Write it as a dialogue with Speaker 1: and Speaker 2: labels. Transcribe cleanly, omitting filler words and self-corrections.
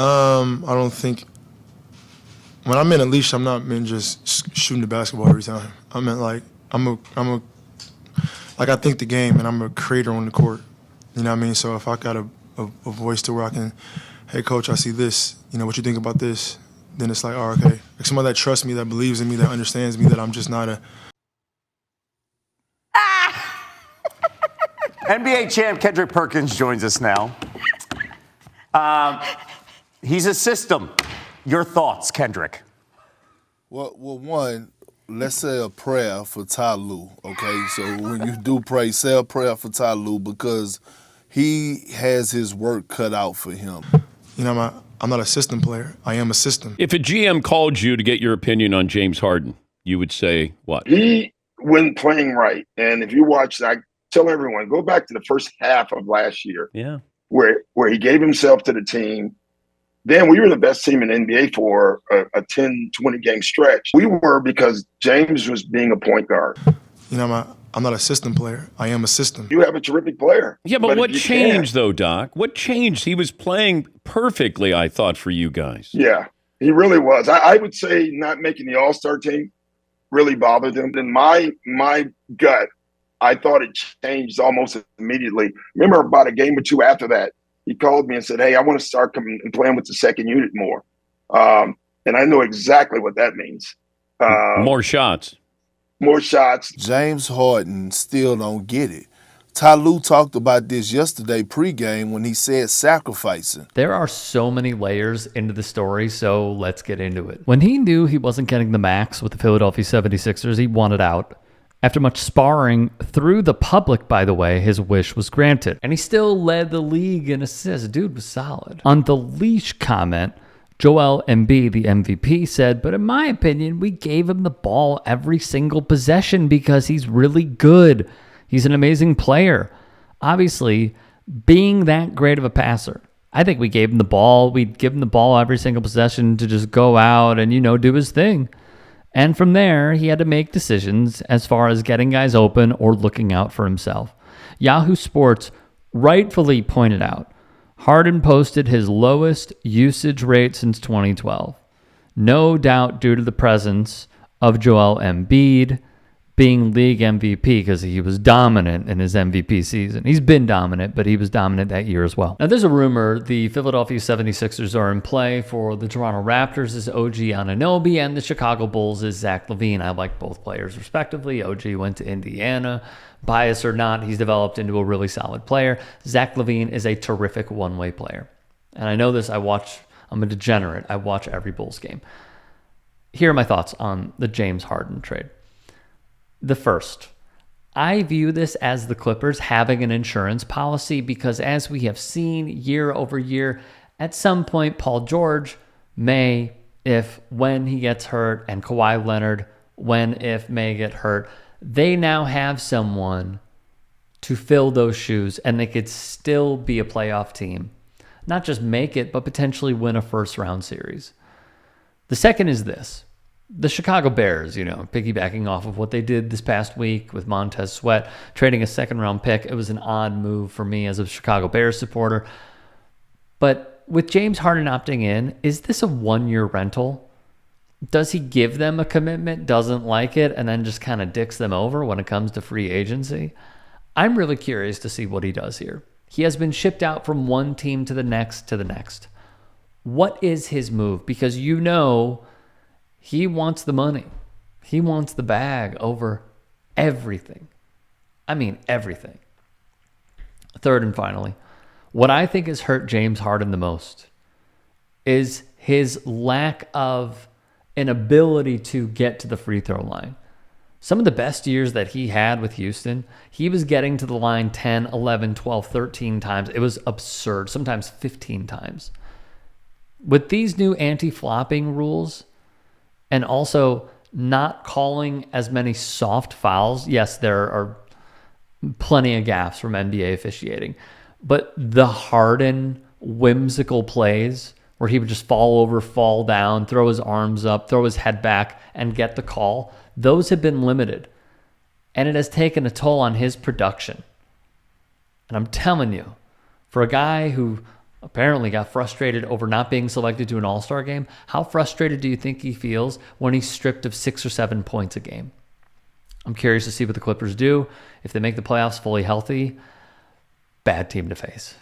Speaker 1: I don't think when I meant unleashed, I'm not meant just shooting the basketball every time. I meant like I think the game and I'm a creator on the court. You know what I mean? So if I got a voice to where I can, hey coach, I see this. You know what you think about this? Then it's like, oh, okay. Like somebody that trusts me, that believes in me, that understands me, that I'm just not a.
Speaker 2: NBA champ Kendrick Perkins joins us now. He's a system. Your thoughts, Kendrick?
Speaker 3: Well, one, let's say a prayer for Ty Lue, okay? So when you do pray, say a prayer for Ty Lue because he has his work cut out for him.
Speaker 1: You know, I'm not a system player. I am a system.
Speaker 4: If a GM called you to get your opinion on James Harden, you would say what?
Speaker 5: He wasn't playing right. And if you watch, I tell everyone, go back to the first half of last year.
Speaker 4: Yeah.
Speaker 5: Where he gave himself to the team. Then we were the best team in the NBA for a 10, 20-game stretch. We were because James was being a point guard.
Speaker 1: You know, I'm not a system player. I am a system.
Speaker 5: You have a terrific player.
Speaker 4: Yeah, but what changed, though, Doc? What changed? He was playing perfectly, I thought, for you guys.
Speaker 5: Yeah, he really was. I would say not making the All-Star team really bothered him. In my gut, I thought it changed almost immediately. Remember, about a game or two after that, he called me and said, hey, I want to start coming and playing with the second unit more. And I know exactly what that means.
Speaker 4: More shots.
Speaker 5: More shots.
Speaker 3: James Harden still don't get it. Ty Lue talked about this yesterday pregame when he said sacrificing.
Speaker 6: There are so many layers into the story, so let's get into it. When he knew he wasn't getting the max with the Philadelphia 76ers, he wanted out. After much sparring through the public, by the way, his wish was granted. And he still led the league in assists. Dude was solid. On the leash comment, Joel Embiid, the MVP, said, but in my opinion, we gave him the ball every single possession because he's really good. He's an amazing player. Obviously, being that great of a passer, I think we gave him the ball. We'd give him the ball every single possession to just go out and, do his thing. And from there, he had to make decisions as far as getting guys open or looking out for himself. Yahoo Sports rightfully pointed out, Harden posted his lowest usage rate since 2012. No doubt due to the presence of Joel Embiid being league MVP because he was dominant in his MVP season. He's been dominant, but he was dominant that year as well. Now, there's a rumor the Philadelphia 76ers are in play for the Toronto Raptors is OG Anunoby and the Chicago Bulls is Zach LaVine. I like both players respectively. OG went to Indiana. Bias or not, he's developed into a really solid player. Zach LaVine is a terrific one-way player. And I know this, I'm a degenerate. I watch every Bulls game. Here are my thoughts on the James Harden trade. The first, I view this as the Clippers having an insurance policy because as we have seen year over year, at some point Paul George may, when he gets hurt, and Kawhi Leonard, may get hurt, they now have someone to fill those shoes and they could still be a playoff team. Not just make it, but potentially win a first round series. The second is this. The Chicago Bears, piggybacking off of what they did this past week with Montez Sweat, trading a second-round pick. It was an odd move for me as a Chicago Bears supporter. But with James Harden opting in, is this a one-year rental? Does he give them a commitment, doesn't like it, and then just kind of dicks them over when it comes to free agency? I'm really curious to see what he does here. He has been shipped out from one team to the next to the next. What is his move? Because he wants the money. He wants the bag over everything. I mean, everything. Third and finally, what I think has hurt James Harden the most is his lack of an ability to get to the free throw line. Some of the best years that he had with Houston, he was getting to the line 10, 11, 12, 13 times. It was absurd, sometimes 15 times. With these new anti-flopping rules, and also not calling as many soft fouls. Yes, there are plenty of gaffes from NBA officiating. But the Harden whimsical plays where he would just fall over, fall down, throw his arms up, throw his head back, and get the call, those have been limited. And it has taken a toll on his production. And I'm telling you, for a guy who apparently got frustrated over not being selected to an All-Star game. How frustrated do you think he feels when he's stripped of 6 or 7 points a game? I'm curious to see what the Clippers do. If they make the playoffs fully healthy, bad team to face.